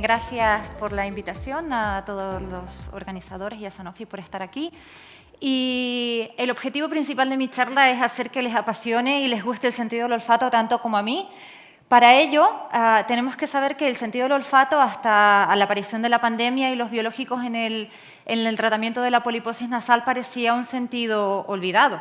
Gracias por la invitación a todos los organizadores y a Sanofi por estar aquí. Y el objetivo principal de mi charla es hacer que les apasione y les guste el sentido del olfato tanto como a mí. Para ello, tenemos que saber que el sentido del olfato, hasta la aparición de la pandemia y los biológicos en el tratamiento de la poliposis nasal, parecía un sentido olvidado.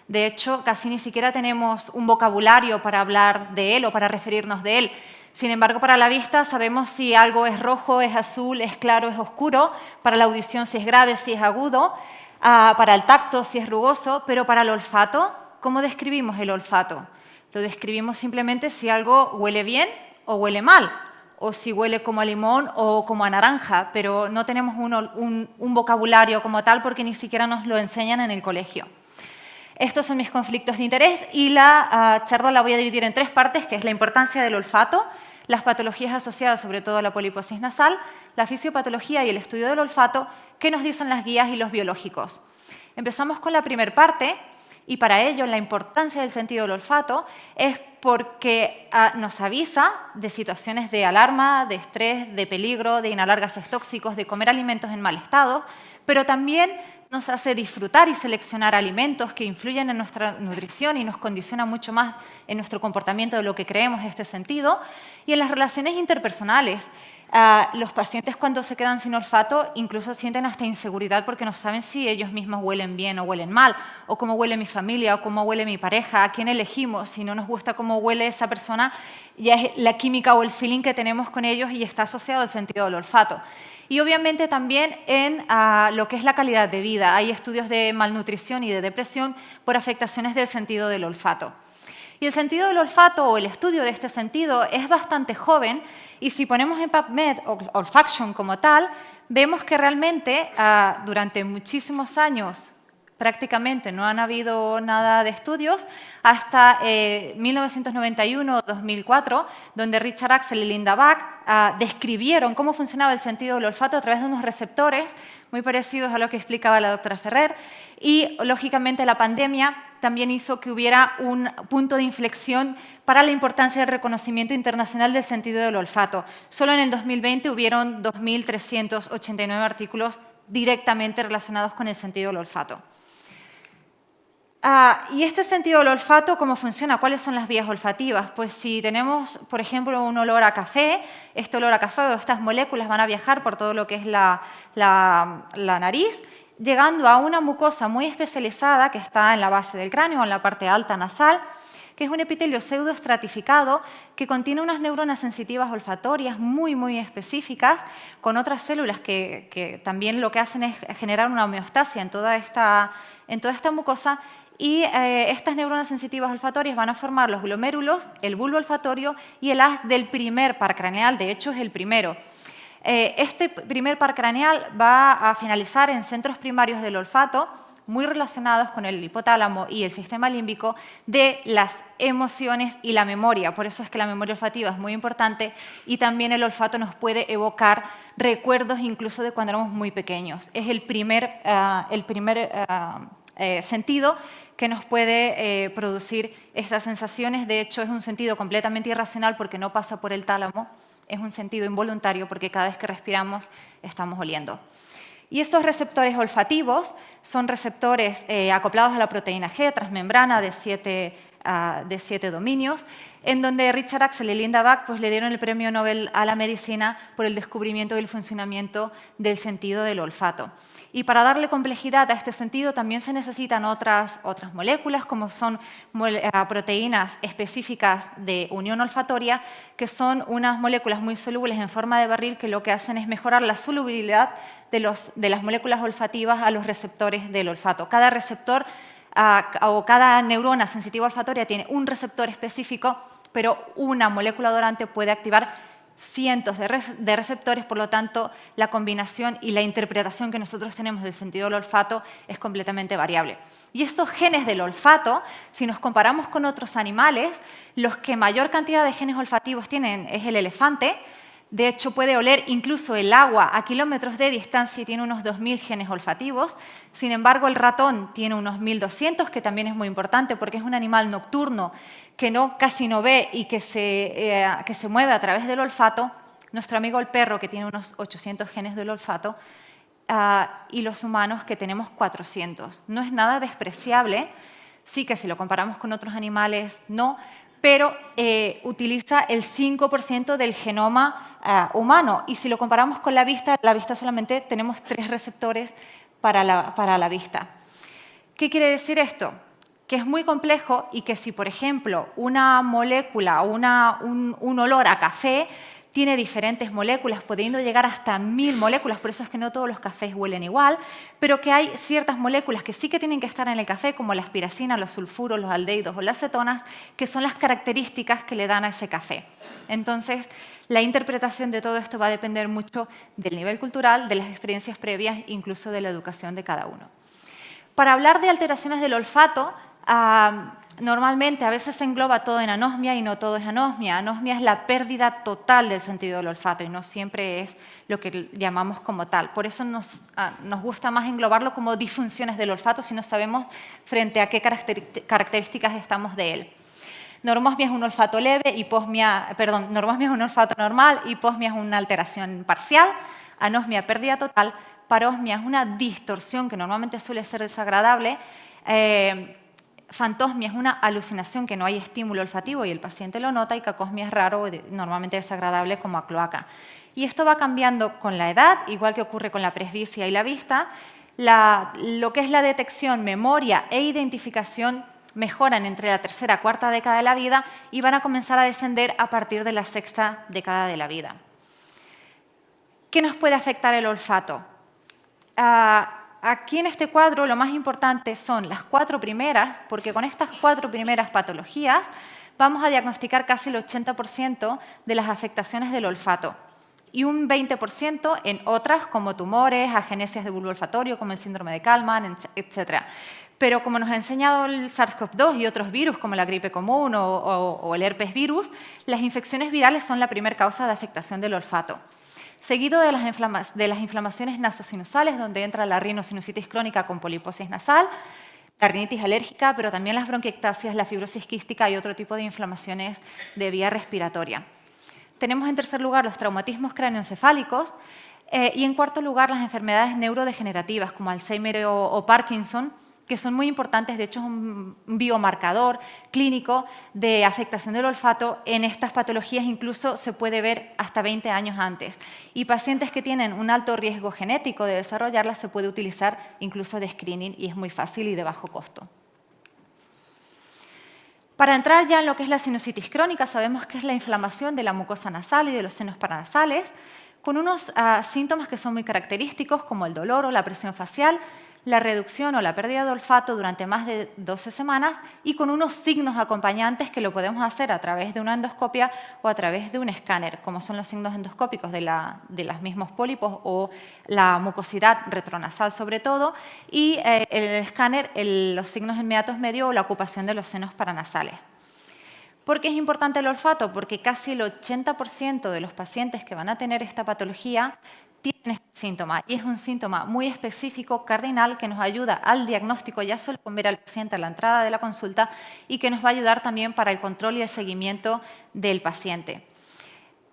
De hecho, casi ni siquiera tenemos un vocabulario para hablar de él o para referirnos de él. Sin embargo, para la vista sabemos si algo es rojo, es azul, es claro, es oscuro. Para la audición si es grave, si es agudo. Para el tacto si es rugoso. Pero para el olfato, ¿cómo describimos el olfato? Lo describimos simplemente si algo huele bien o huele mal, o si huele como a limón o como a naranja, pero no tenemos un vocabulario como tal porque ni siquiera nos lo enseñan en el colegio. Estos son mis conflictos de interés y la charla la voy a dividir en tres partes, que es la importancia del olfato, las patologías asociadas sobre todo a la poliposis nasal, la fisiopatología y el estudio del olfato, qué nos dicen las guías y los biológicos. Empezamos con la primera parte. Y para ello, la importancia del sentido del olfato es porque nos avisa de situaciones de alarma, de estrés, de peligro, de inhalar gases tóxicos, de comer alimentos en mal estado, pero también nos hace disfrutar y seleccionar alimentos que influyen en nuestra nutrición y nos condicionan mucho más en nuestro comportamiento de lo que creemos este sentido. Y en las relaciones interpersonales, los pacientes cuando se quedan sin olfato incluso sienten hasta inseguridad porque no saben si ellos mismos huelen bien o huelen mal, o cómo huele mi familia o cómo huele mi pareja, a quién elegimos. Si no nos gusta cómo huele esa persona, ya es la química o el feeling que tenemos con ellos y está asociado al sentido del olfato. Y obviamente también en lo que es la calidad de vida. Hay estudios de malnutrición y de depresión por afectaciones del sentido del olfato. Y el sentido del olfato o el estudio de este sentido es bastante joven y si ponemos en PubMed Olfaction como tal, vemos que realmente durante muchísimos años prácticamente no han habido nada de estudios hasta 1991 o 2004, donde Richard Axel y Linda Bach describieron cómo funcionaba el sentido del olfato a través de unos receptores muy parecidos a lo que explicaba la doctora Ferrer. Y, lógicamente, la pandemia también hizo que hubiera un punto de inflexión para la importancia del reconocimiento internacional del sentido del olfato. Solo en el 2020 hubieron 2.389 artículos directamente relacionados con el sentido del olfato. Y este sentido del olfato, ¿cómo funciona? ¿Cuáles son las vías olfativas? Pues si tenemos, por ejemplo, un olor a café, este olor a café o estas moléculas van a viajar por todo lo que es la nariz, llegando a una mucosa muy especializada que está en la base del cráneo, en la parte alta nasal, que es un epitelio pseudoestratificado que contiene unas neuronas sensitivas olfatorias muy específicas, con otras células que también lo que hacen es generar una homeostasia en toda esta mucosa. Y estas neuronas sensitivas olfatorias van a formar los glomérulos, el bulbo olfatorio y el haz del primer par craneal, de hecho es el primero. Este primer par craneal va a finalizar en centros primarios del olfato, muy relacionados con el hipotálamo y el sistema límbico de las emociones y la memoria. Por eso es que la memoria olfativa es muy importante y también el olfato nos puede evocar recuerdos incluso de cuando éramos muy pequeños. Es el primer sentido que nos puede producir estas sensaciones. De hecho, es un sentido completamente irracional porque no pasa por el tálamo. Es un sentido involuntario porque cada vez que respiramos estamos oliendo. Y estos receptores olfativos son receptores acoplados a la proteína G, transmembrana de 7 dominios, en donde Richard Axel y Linda Bach pues, le dieron el premio Nobel a la medicina por el descubrimiento y el funcionamiento del sentido del olfato. Y para darle complejidad a este sentido también se necesitan otras moléculas, como son proteínas específicas de unión olfatoria, que son unas moléculas muy solubles en forma de barril que lo que hacen es mejorar la solubilidad de las moléculas olfativas a los receptores del olfato. Cada receptor o cada neurona sensitiva olfatoria tiene un receptor específico, pero una molécula odorante puede activar cientos de receptores, por lo tanto, la combinación y la interpretación que nosotros tenemos del sentido del olfato es completamente variable. Y estos genes del olfato, si nos comparamos con otros animales, los que mayor cantidad de genes olfativos tienen es el elefante. De hecho, puede oler incluso el agua a kilómetros de distancia y tiene unos 2.000 genes olfativos. Sin embargo, el ratón tiene unos 1.200, que también es muy importante porque es un animal nocturno que casi no ve y que se mueve a través del olfato. nuestro amigo el perro, que tiene unos 800 genes del olfato, y los humanos, que tenemos 400. No es nada despreciable, sí que si lo comparamos con otros animales, no, pero utiliza el 5% del genoma humano. Y si lo comparamos con la vista solamente tenemos 3 receptores para la vista. ¿Qué quiere decir esto? Que es muy complejo y que si, por ejemplo, una molécula o un olor a café tiene diferentes moléculas, pudiendo llegar hasta 1000 moléculas, por eso es que no todos los cafés huelen igual, pero que hay ciertas moléculas que sí que tienen que estar en el café, como la aspiracina, los sulfuros, los aldehídos o las cetonas, que son las características que le dan a ese café. Entonces, la interpretación de todo esto va a depender mucho del nivel cultural, de las experiencias previas, incluso de la educación de cada uno. Para hablar de alteraciones del olfato, normalmente a veces se engloba todo en anosmia y no todo es anosmia. Anosmia es la pérdida total del sentido del olfato y no siempre es lo que llamamos como tal. Por eso nos gusta más englobarlo como disfunciones del olfato si no sabemos frente a qué características estamos de él. Normosmia es un olfato leve, normosmia es un olfato normal, hiposmia es una alteración parcial, anosmia pérdida total, parosmia es una distorsión que normalmente suele ser desagradable, fantosmia es una alucinación que no hay estímulo olfativo y el paciente lo nota, y cacosmia es raro, normalmente desagradable, como a cloaca. Y esto va cambiando con la edad, igual que ocurre con la presbicia y la vista. Lo que es la detección, memoria e identificación mejoran entre la 3ª y 4ª década de la vida y van a comenzar a descender a partir de la 6ª década de la vida. ¿Qué nos puede afectar el olfato? Aquí en este cuadro lo más importante son las 4 primeras, porque con estas 4 primeras patologías vamos a diagnosticar casi el 80% de las afectaciones del olfato y un 20% en otras como tumores, agenesias de bulbo olfatorio como el síndrome de Kallmann, etc. Pero como nos ha enseñado el SARS-CoV-2 y otros virus como la gripe común o el herpes virus, las infecciones virales son la primera causa de afectación del olfato. Seguido de las inflamaciones nasosinusales, donde entra la rinosinusitis crónica con poliposis nasal, la rinitis alérgica, pero también las bronquiectasias, la fibrosis quística y otro tipo de inflamaciones de vía respiratoria. Tenemos en tercer lugar los traumatismos cráneoencefálicos y en cuarto lugar las enfermedades neurodegenerativas como Alzheimer o Parkinson, que son muy importantes. De hecho es un biomarcador clínico de afectación del olfato. En estas patologías incluso se puede ver hasta 20 años antes. Y pacientes que tienen un alto riesgo genético de desarrollarlas se puede utilizar incluso de screening y es muy fácil y de bajo costo. Para entrar ya en lo que es la sinusitis crónica, sabemos que es la inflamación de la mucosa nasal y de los senos paranasales, con unos síntomas que son muy característicos, como el dolor o la presión facial, la reducción o la pérdida de olfato durante más de 12 semanas y con unos signos acompañantes que lo podemos hacer a través de una endoscopia o a través de un escáner, como son los signos endoscópicos de los mismos pólipos o la mucosidad retronasal sobre todo, y el escáner, los signos en meatos medio o la ocupación de los senos paranasales. ¿Por qué es importante el olfato? Porque casi el 80% de los pacientes que van a tener esta patología tienen este síntoma, y es un síntoma muy específico, cardinal, que nos ayuda al diagnóstico ya solo con ver al paciente a la entrada de la consulta y que nos va a ayudar también para el control y el seguimiento del paciente.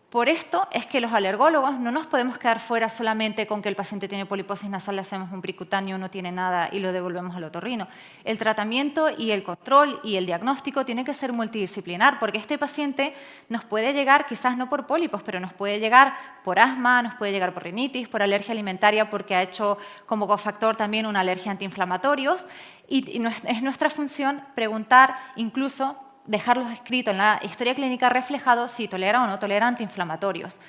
Por esto es que los alergólogos no nos podemos quedar fuera solamente con que el paciente tiene poliposis nasal, le hacemos un percutáneo, no tiene nada y lo devolvemos al otorrino. El tratamiento y el control y el diagnóstico tiene que ser multidisciplinar, porque este paciente nos puede llegar, quizás no por pólipos, pero nos puede llegar por asma, nos puede llegar por rinitis, por alergia alimentaria, porque ha hecho como cofactor también una alergia a antiinflamatorios, y es nuestra función preguntar, incluso dejarlos escritos en la historia clínica reflejado si tolera o no tolera antiinflamatorios.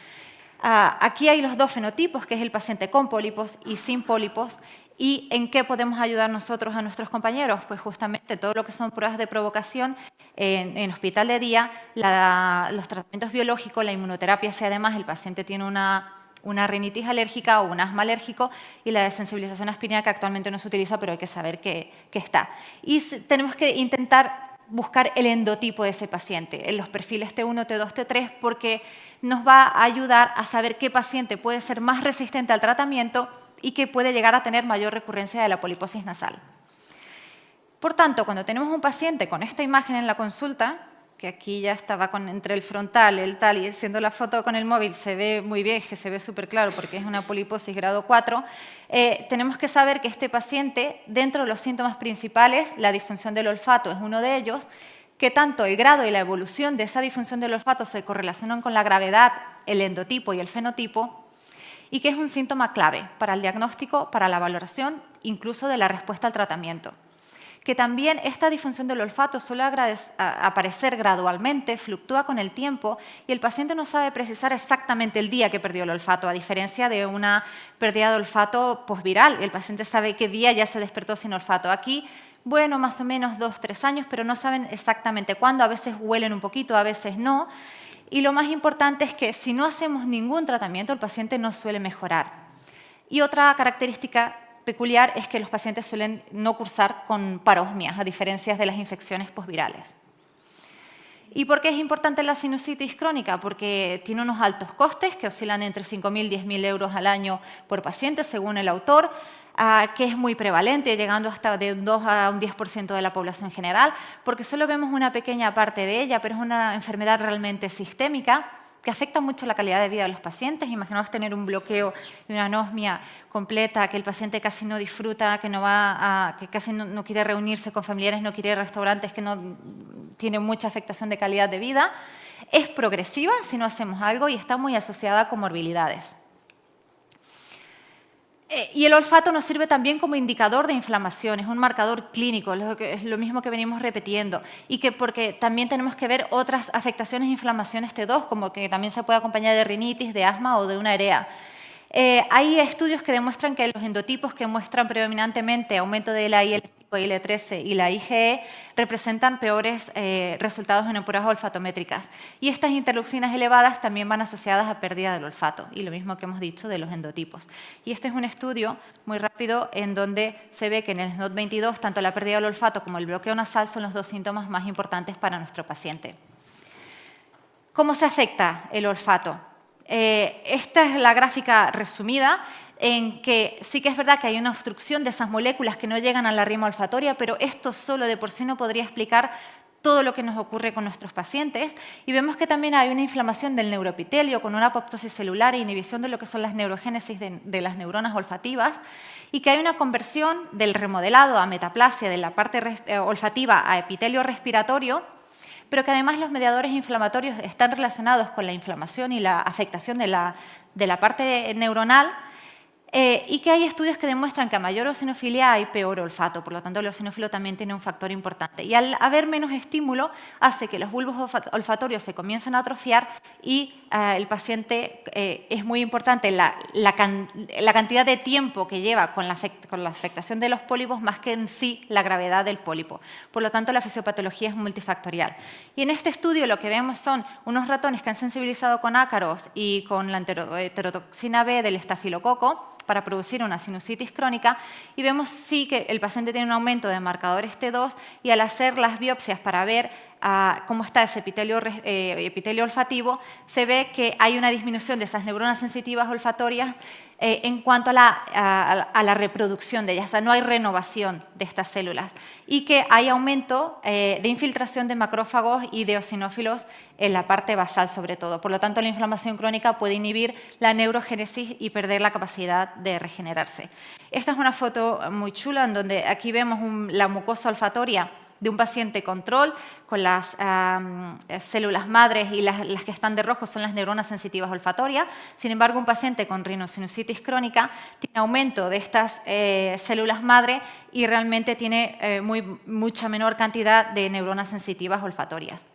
Aquí hay los 2 fenotipos, que es el paciente con pólipos y sin pólipos. ¿Y en qué podemos ayudar nosotros a nuestros compañeros? Pues justamente todo lo que son pruebas de provocación en hospital de día, los tratamientos biológicos, la inmunoterapia, si además el paciente tiene una rinitis alérgica o un asma alérgico, y la desensibilización a aspirina, que actualmente no se utiliza, pero hay que saber que está. Y tenemos que intentar buscar el endotipo de ese paciente, en los perfiles T1, T2, T3, porque nos va a ayudar a saber qué paciente puede ser más resistente al tratamiento y que puede llegar a tener mayor recurrencia de la poliposis nasal. Por tanto, cuando tenemos un paciente con esta imagen en la consulta, que aquí ya estaba entre el frontal, el tal, y siendo la foto con el móvil se ve muy bien, que se ve súper claro porque es una poliposis grado 4, tenemos que saber que este paciente, dentro de los síntomas principales, la disfunción del olfato es uno de ellos, que tanto el grado y la evolución de esa disfunción del olfato se correlacionan con la gravedad, el endotipo y el fenotipo, y que es un síntoma clave para el diagnóstico, para la valoración, incluso de la respuesta al tratamiento. Que también esta disfunción del olfato suele aparecer gradualmente, fluctúa con el tiempo y el paciente no sabe precisar exactamente el día que perdió el olfato, a diferencia de una pérdida de olfato posviral. El paciente sabe qué día ya se despertó sin olfato. Aquí, bueno, más o menos 2 o 3 años, pero no saben exactamente cuándo. A veces huelen un poquito, a veces no. Y lo más importante es que si no hacemos ningún tratamiento, el paciente no suele mejorar. Y otra característica peculiar es que los pacientes suelen no cursar con parosmias, a diferencia de las infecciones posvirales. ¿Y por qué es importante la sinusitis crónica? Porque tiene unos altos costes que oscilan entre 5.000 y 10.000 euros al año por paciente, según el autor, que es muy prevalente, llegando hasta de un 2 a un 10% de la población general, porque solo vemos una pequeña parte de ella, pero es una enfermedad realmente sistémica, que afecta mucho la calidad de vida de los pacientes. Imaginaos tener un bloqueo y una anosmia completa, que el paciente casi no disfruta, que casi no quiere reunirse con familiares, no quiere ir a restaurantes, que no tiene mucha afectación de calidad de vida. Es progresiva si no hacemos algo y está muy asociada a comorbilidades. Y el olfato nos sirve también como indicador de inflamación, es un marcador clínico, es lo mismo que venimos repitiendo, y que porque también tenemos que ver otras afectaciones e inflamaciones T2, como que también se puede acompañar de rinitis, de asma o de una EREA. Hay estudios que demuestran que los endotipos que muestran predominantemente aumento de la IL-5, IL-13 y la IgE representan peores resultados en pruebas olfatométricas. Y estas interleucinas elevadas también van asociadas a pérdida del olfato, y lo mismo que hemos dicho de los endotipos. Y este es un estudio muy rápido en donde se ve que en el SNOT-22 tanto la pérdida del olfato como el bloqueo nasal son los 2 síntomas más importantes para nuestro paciente. ¿Cómo se afecta el olfato? Esta es la gráfica resumida, en que sí que es verdad que hay una obstrucción de esas moléculas que no llegan a la rima olfatoria, pero esto solo de por sí no podría explicar todo lo que nos ocurre con nuestros pacientes. Y vemos que también hay una inflamación del neuroepitelio con una apoptosis celular e inhibición de lo que son las neurogénesis de las neuronas olfativas, y que hay una conversión del remodelado a metaplasia de la parte olfativa a epitelio respiratorio, pero que además los mediadores inflamatorios están relacionados con la inflamación y la afectación de la parte neuronal, y que hay estudios que demuestran que a mayor eosinofilia hay peor olfato, por lo tanto el eosinófilo también tiene un factor importante. Y al haber menos estímulo hace que los bulbos olfatorios se comiencen a atrofiar y el paciente, es muy importante la cantidad de tiempo que lleva con la afectación de los pólipos más que en sí la gravedad del pólipo. Por lo tanto la fisiopatología es multifactorial. Y en este estudio lo que vemos son unos ratones que han sensibilizado con ácaros y con la enterotoxina B del estafilococo para producir una sinusitis crónica, y vemos sí que el paciente tiene un aumento de marcadores T2, y al hacer las biopsias para ver cómo está ese epitelio olfativo, se ve que hay una disminución de esas neuronas sensitivas olfatorias en cuanto a la reproducción de ellas, o sea, no hay renovación de estas células, y que hay aumento de infiltración de macrófagos y de eosinófilos en la parte basal sobre todo. Por lo tanto, la inflamación crónica puede inhibir la neurogénesis y perder la capacidad de regenerarse. Esta es una foto muy chula en donde aquí vemos la mucosa olfatoria de un paciente control con las células madres, y las que están de rojo son las neuronas sensitivas olfatorias. Sin embargo, un paciente con rinosinusitis crónica tiene aumento de estas células madre y realmente tiene mucha menor cantidad de neuronas sensitivas olfatorias.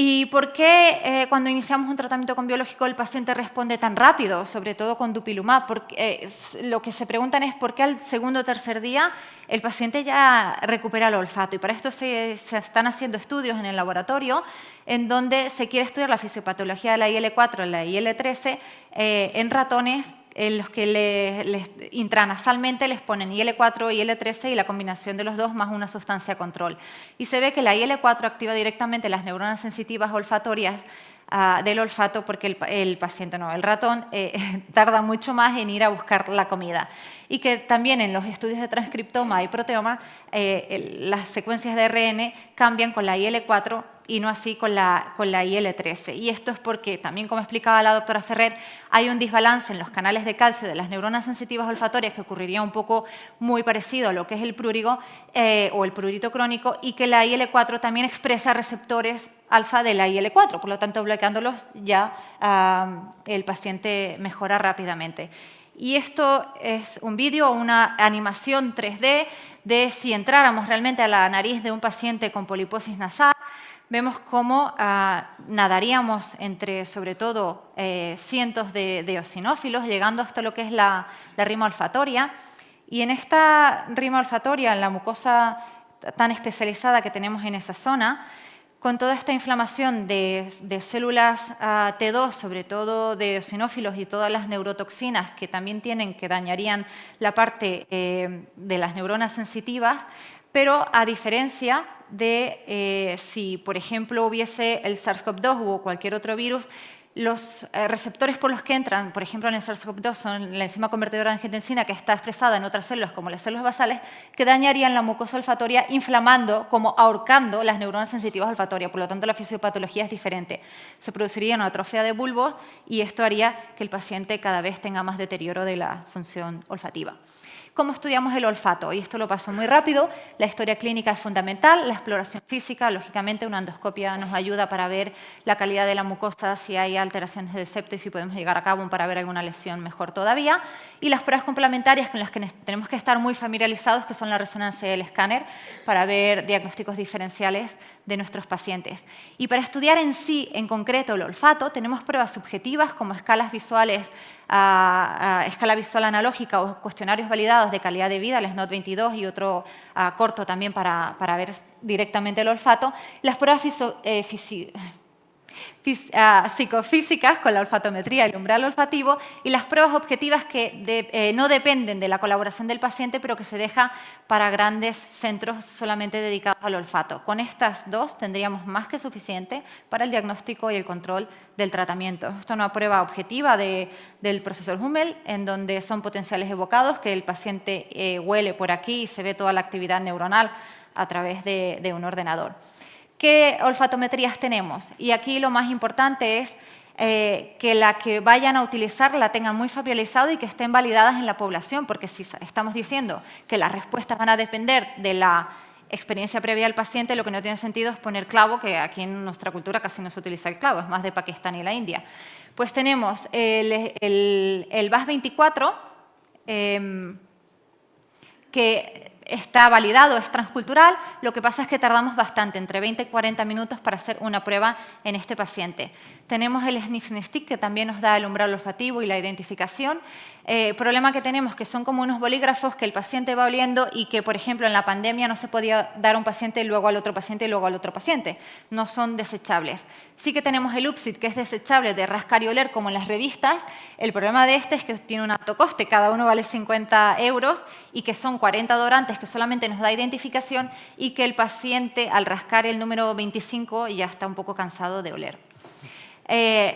¿Y por qué cuando iniciamos un tratamiento con biológico el paciente responde tan rápido, sobre todo con dupilumab? Porque, lo que se preguntan es por qué al segundo o tercer día el paciente ya recupera el olfato. Y para esto se están haciendo estudios en el laboratorio en donde se quiere estudiar la fisiopatología de la IL-4 y la IL-13 en ratones en los que intranasalmente les ponen IL-4, IL-13 y la combinación de los dos más una sustancia control. Y se ve que la IL-4 activa directamente las neuronas sensitivas olfatorias del olfato, porque el ratón tarda mucho más en ir a buscar la comida. Y que también en los estudios de transcriptoma y proteoma las secuencias de ARN cambian con la IL-4 y no así con la IL-13. Y esto es porque, también como explicaba la doctora Ferrer, hay un desbalance en los canales de calcio de las neuronas sensitivas olfatorias que ocurriría un poco muy parecido a lo que es el prurigo o el prurito crónico, y que la IL-4 también expresa receptores alfa de la IL-4, por lo tanto, bloqueándolos ya el paciente mejora rápidamente. Y esto es un vídeo, una animación 3D de si entráramos realmente a la nariz de un paciente con poliposis nasal. Vemos cómo nadaríamos entre, sobre todo, cientos de eosinófilos, llegando hasta lo que es la rima olfatoria. Y en esta rima olfatoria, en la mucosa tan especializada que tenemos en esa zona, con toda esta inflamación de células T2, sobre todo de eosinófilos y todas las neurotoxinas que también que dañarían la parte de las neuronas sensitivas, pero a diferencia de si, por ejemplo, hubiese el SARS-CoV-2 o cualquier otro virus, los receptores por los que entran, por ejemplo, en el SARS-CoV-2 son la enzima convertidora de angiotensina, que está expresada en otras células, como las células basales, que dañarían la mucosa olfatoria, inflamando, como ahorcando las neuronas sensitivas olfatorias. Por lo tanto, la fisiopatología es diferente. Se produciría una atrofia de bulbos y esto haría que el paciente cada vez tenga más deterioro de la función olfativa. ¿Cómo estudiamos el olfato? Y esto lo paso muy rápido. La historia clínica es fundamental, la exploración física, lógicamente una endoscopia nos ayuda para ver la calidad de la mucosa, si hay alteraciones de septo y si podemos llegar a cabo para ver alguna lesión mejor todavía. Y las pruebas complementarias con las que tenemos que estar muy familiarizados, que son la resonancia y el escáner, para ver diagnósticos diferenciales de nuestros pacientes. Y para estudiar en sí, en concreto, el olfato, tenemos pruebas subjetivas como escalas visuales, escala visual analógica o cuestionarios validados de calidad de vida, el SNOT-22 y otro corto también para ver directamente el olfato. Las pruebas psicofísicas con la olfatometría y el umbral olfativo, y las pruebas objetivas que no dependen de la colaboración del paciente, pero que se deja para grandes centros solamente dedicados al olfato. Con estas dos tendríamos más que suficiente para el diagnóstico y el control del tratamiento. Esta es una prueba objetiva del profesor Hummel, en donde son potenciales evocados, que el paciente huele por aquí y se ve toda la actividad neuronal a través de un ordenador. ¿Qué olfatometrías tenemos? Y aquí lo más importante es que la que vayan a utilizar la tengan muy familiarizado y que estén validadas en la población, porque si estamos diciendo que las respuestas van a depender de la experiencia previa del paciente, lo que no tiene sentido es poner clavo, que aquí en nuestra cultura casi no se utiliza el clavo, es más de Pakistán y la India. Pues tenemos el VAS-24, que está validado, es transcultural. Lo que pasa es que tardamos bastante, entre 20 y 40 minutos para hacer una prueba en este paciente. Tenemos el Sniff Stick, que también nos da el umbral olfativo y la identificación. Problema que tenemos, que son como unos bolígrafos que el paciente va oliendo y que, por ejemplo, en la pandemia no se podía dar a un paciente y luego al otro paciente y luego al otro paciente. No son desechables. Sí que tenemos el UPSID, que es desechable de rascar y oler, como en las revistas. El problema de este es que tiene un alto coste, cada uno vale 50 € y que son 40 odorantes que solamente nos da identificación y que el paciente, al rascar el número 25, ya está un poco cansado de oler.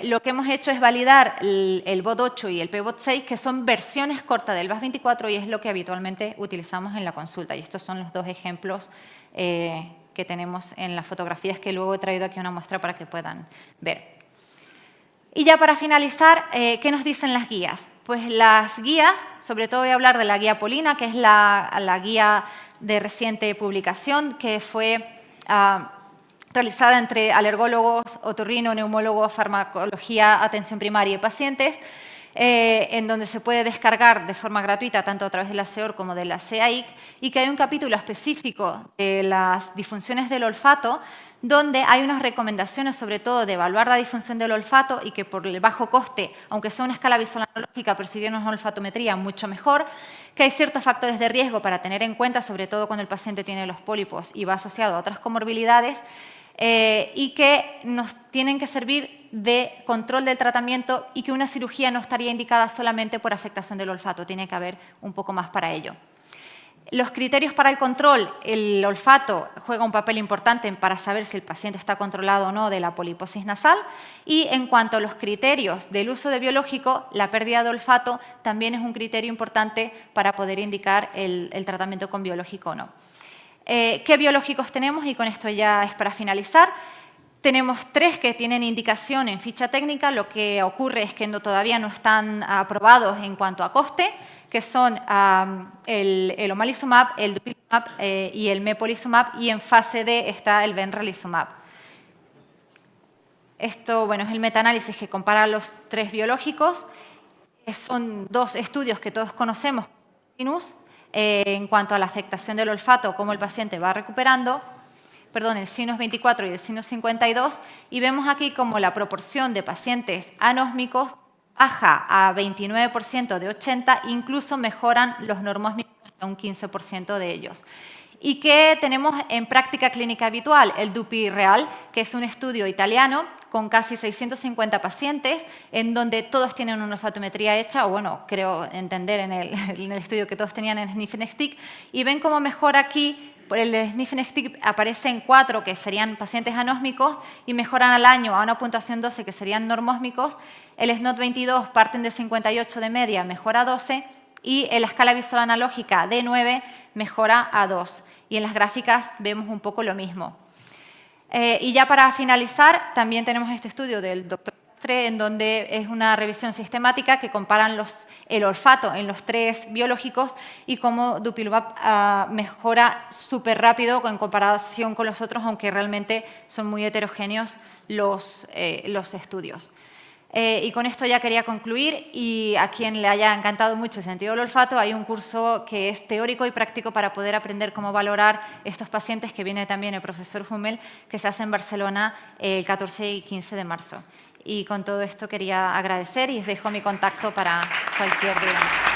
Lo que hemos hecho es validar el BOD8 y el PBOD6, que son versiones cortas del VAS-24 y es lo que habitualmente utilizamos en la consulta. Y estos son los dos ejemplos que tenemos en las fotografías, que luego he traído aquí una muestra para que puedan ver. Y ya para finalizar, ¿qué nos dicen las guías? Pues las guías, sobre todo voy a hablar de la guía Polina, que es la guía de reciente publicación, que fue realizada entre alergólogos, otorrino, neumólogos, farmacología, atención primaria y pacientes, en donde se puede descargar de forma gratuita tanto a través de la SEOR como de la CAIC, y que hay un capítulo específico de las disfunciones del olfato, donde hay unas recomendaciones sobre todo de evaluar la disfunción del olfato y que por el bajo coste, aunque sea una escala visual analógica, pero si tiene una olfatometría mucho mejor, que hay ciertos factores de riesgo para tener en cuenta, sobre todo cuando el paciente tiene los pólipos y va asociado a otras comorbilidades, y que nos tienen que servir de control del tratamiento y que una cirugía no estaría indicada solamente por afectación del olfato, tiene que haber un poco más para ello. Los criterios para el control, el olfato juega un papel importante para saber si el paciente está controlado o no de la poliposis nasal, y en cuanto a los criterios del uso de biológico, la pérdida de olfato también es un criterio importante para poder indicar el tratamiento con biológico o no. ¿Qué biológicos tenemos? Y con esto ya es para finalizar. Tenemos 3 que tienen indicación en ficha técnica. Lo que ocurre es que todavía no están aprobados en cuanto a coste, que son el omalizumab, el dupilumab y el mepolizumab, y en fase D está el benralizumab. Esto, bueno, es el metaanálisis que compara los 3 biológicos. Son 2 estudios que todos conocemos, en cuanto a la afectación del olfato, cómo el paciente va recuperando, el Sinus 24 y el Sinus 52, y vemos aquí como la proporción de pacientes anósmicos baja a 29% de 80, incluso mejoran los normósmicos hasta un 15% de ellos. ¿Y qué tenemos en práctica clínica habitual? El DUPI-REAL, que es un estudio italiano con casi 650 pacientes, en donde todos tienen una olfatometría hecha, o bueno, creo entender en el estudio que todos tenían en Sniff-N-Stick, y ven cómo mejora aquí. Por el Sniff-N-Stick aparecen 4 que serían pacientes anósmicos y mejoran al año a una puntuación 12 que serían normósmicos. El SNOT-22 parten de 58 de media, mejora a 12, y en la escala visual analógica D9 mejora a 2. Y en las gráficas vemos un poco lo mismo. Y ya para finalizar, también tenemos este estudio del Dr. en donde es una revisión sistemática que comparan el olfato en los 3 biológicos y cómo dupilumab mejora súper rápido en comparación con los otros, aunque realmente son muy heterogéneos los estudios. Y con esto ya quería concluir, y a quien le haya encantado mucho el sentido del olfato, hay un curso que es teórico y práctico para poder aprender cómo valorar estos pacientes, que viene también el profesor Hummel, que se hace en Barcelona el 14 y 15 de marzo. Y con todo esto quería agradecer y os dejo mi contacto para cualquier duda.